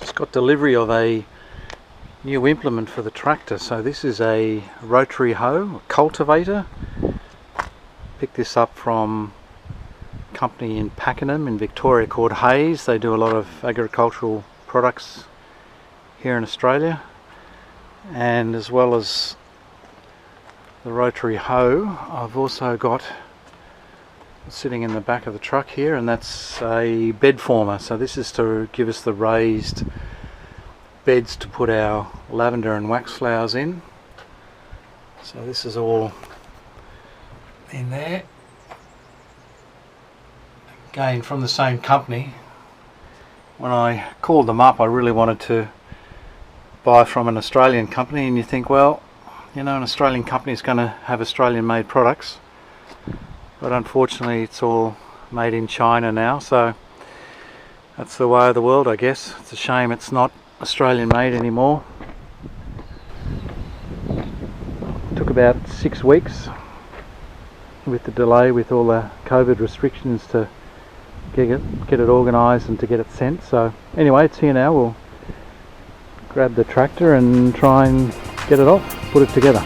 Just got delivery of a new implement for the tractor. So this is a rotary hoe, a cultivator. Picked this up from a company in Pakenham in Victoria called Hayes. They do a lot of agricultural products here in Australia. And as well as the rotary hoe, I've also got sitting in the back of the truck here, and that's a bed former. So this is to give us the raised beds to put our lavender and wax flowers in. So this is all in there. Again, from the same company. When I called them up, I really wanted to buy from an Australian company, and you think, well, you know, an Australian company is going to have Australian made products, but unfortunately it's all made in China now, so that's the way of the world, I guess. It's a shame it's not Australian made anymore. It took about 6 weeks with the delay with all the COVID restrictions to get it organised and to get it sent. So anyway, it's here now. We'll grab the tractor and try and get it off, put it together.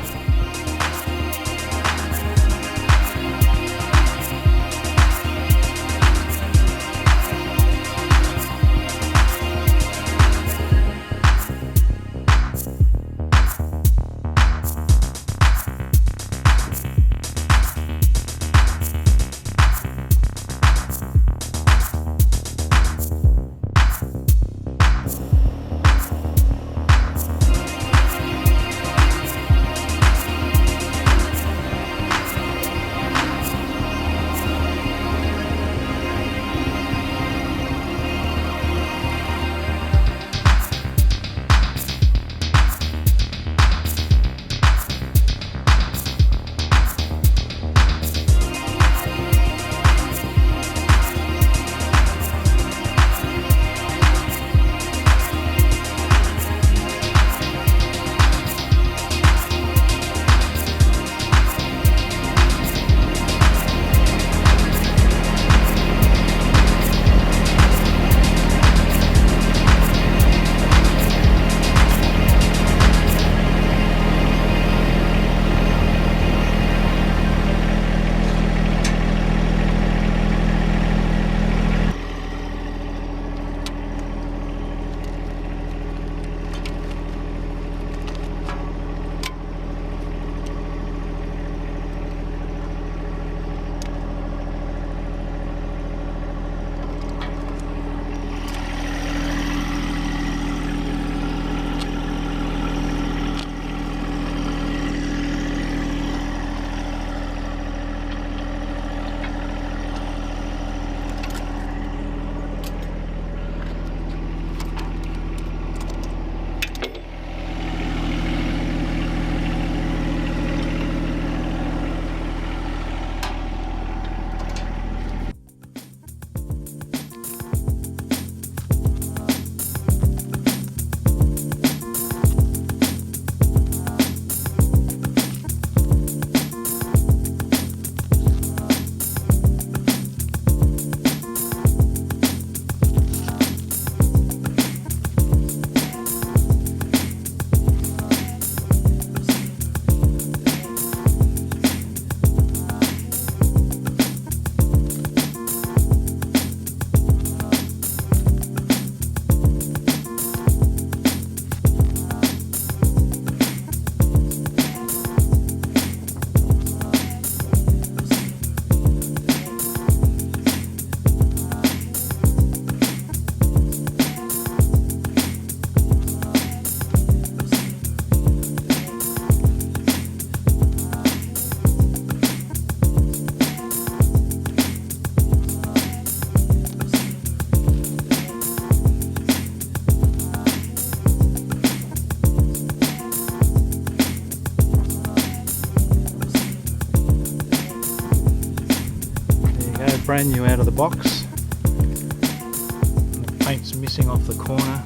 Brand new out of the box. And the paint's missing off the corner.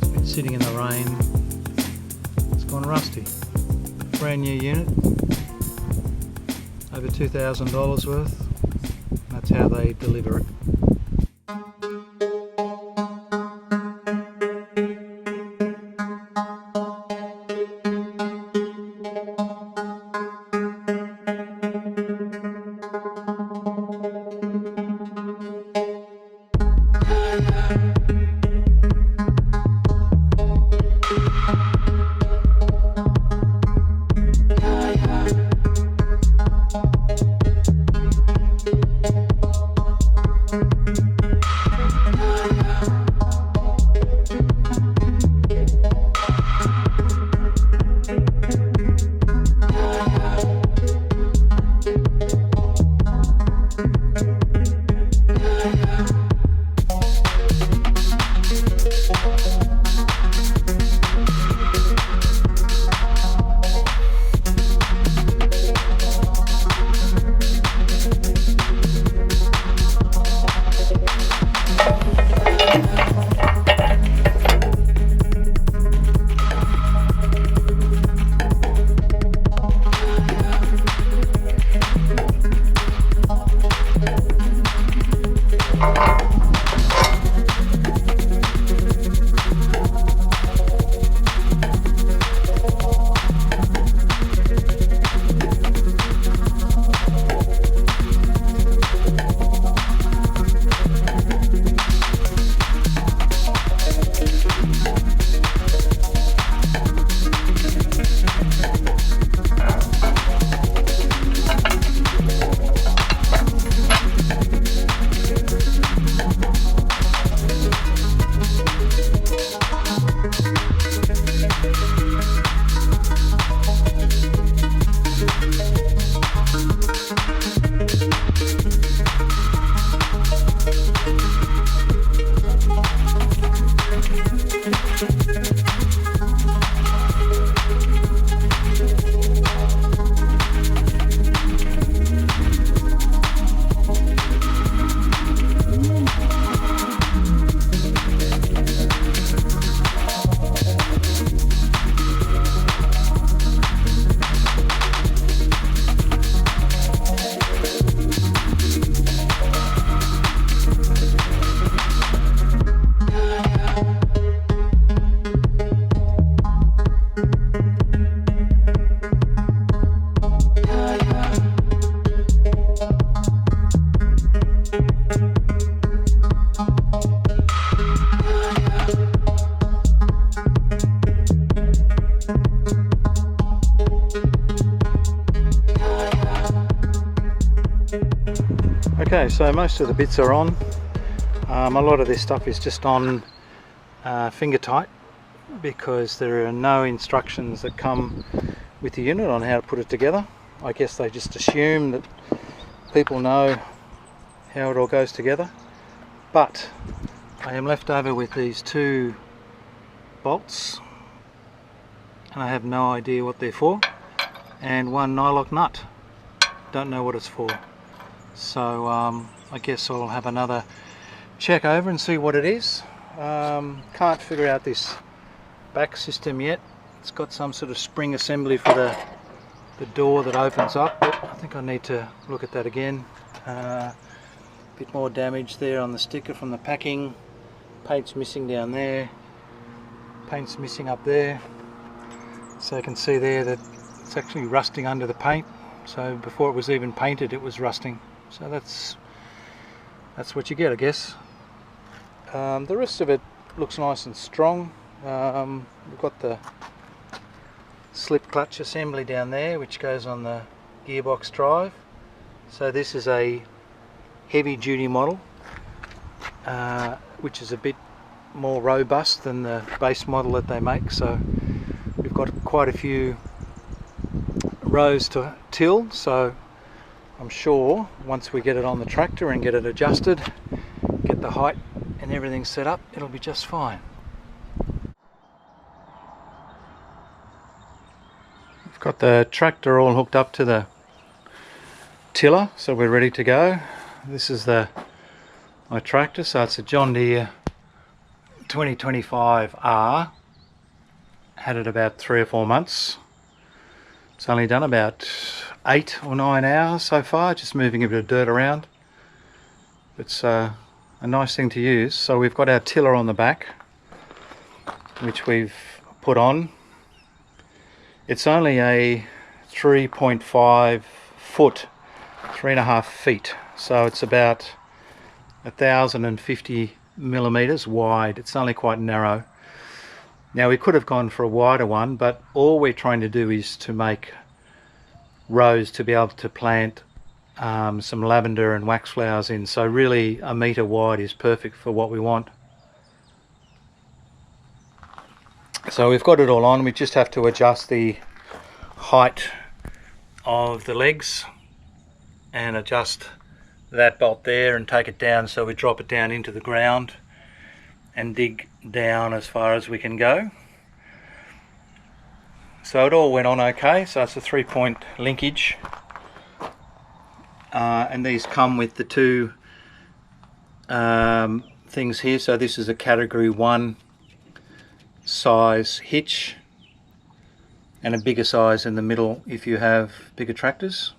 It's been sitting in the rain. It's gone rusty. Brand new unit. Over $2,000 worth. That's how they deliver it. Okay, so most of the bits are on. A lot of this stuff is just on finger tight because there are no instructions that come with the unit on how to put it together. I guess they just assume that people know how it all goes together. But I am left over with these two bolts and I have no idea what they're for, and one nylock nut. Don't know what it's for. So I guess I'll have another check over and see what it is. Can't figure out this back system yet. It's got some sort of spring assembly for the door that opens up, but I think I need to look at that again. Bit more damage there on the sticker from the packing. Paint's missing down there. Paint's missing up there. So you can see there that it's actually rusting under the paint. So before it was even painted, it was rusting. So that's what you get, I guess. The rest of it looks nice and strong. We've got the slip clutch assembly down there, which goes on the gearbox drive. So this is a heavy duty model, which is a bit more robust than the base model that they make. So we've got quite a few rows to till, so I'm sure once we get it on the tractor and get it adjusted, get the height and everything set up, it'll be just fine. We've got the tractor all hooked up to the tiller, so we're ready to go. This is my tractor, so it's a John Deere 2025R. Had it about 3 or 4 months. It's only done about 8 or 9 hours so far, just moving a bit of dirt around. It's a nice thing to use. So we've got our tiller on the back, which we've put on. It's only a 3.5 foot, 3.5 feet, so it's about 1,050 millimeters wide. It's only quite narrow. Now we could have gone for a wider one, but all we're trying to do is to make rows to be able to plant some lavender and wax flowers in. So really a metre wide is perfect for what we want. So we've got it all on. We just have to adjust the height of the legs and adjust that bolt there and take it down, so we drop it down into the ground and dig down as far as we can go. So it all went on okay. So it's a 3-point linkage, and these come with the two things here. So this is a category 1 size hitch and a bigger size in the middle if you have bigger tractors.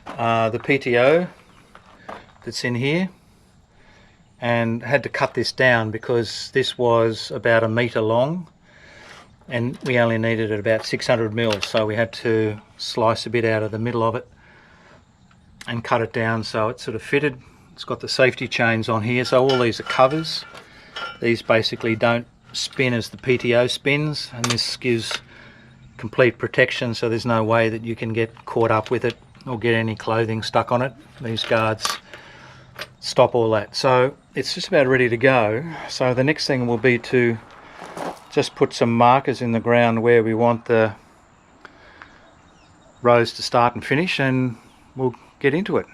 The PTO that's in here and had to cut this down because this was about 1 metre long and we only needed it about 600 mils, so we had to slice a bit out of the middle of it and cut it down so it sort of fitted. It's got the safety chains on here, so all these are covers. These basically don't spin as the PTO spins, and this gives complete protection, so there's no way that you can get caught up with it or get any clothing stuck on it. These guards stop all that. So it's just about ready to go. So the next thing will be to just put some markers in the ground where we want the rows to start and finish, and we'll get into it.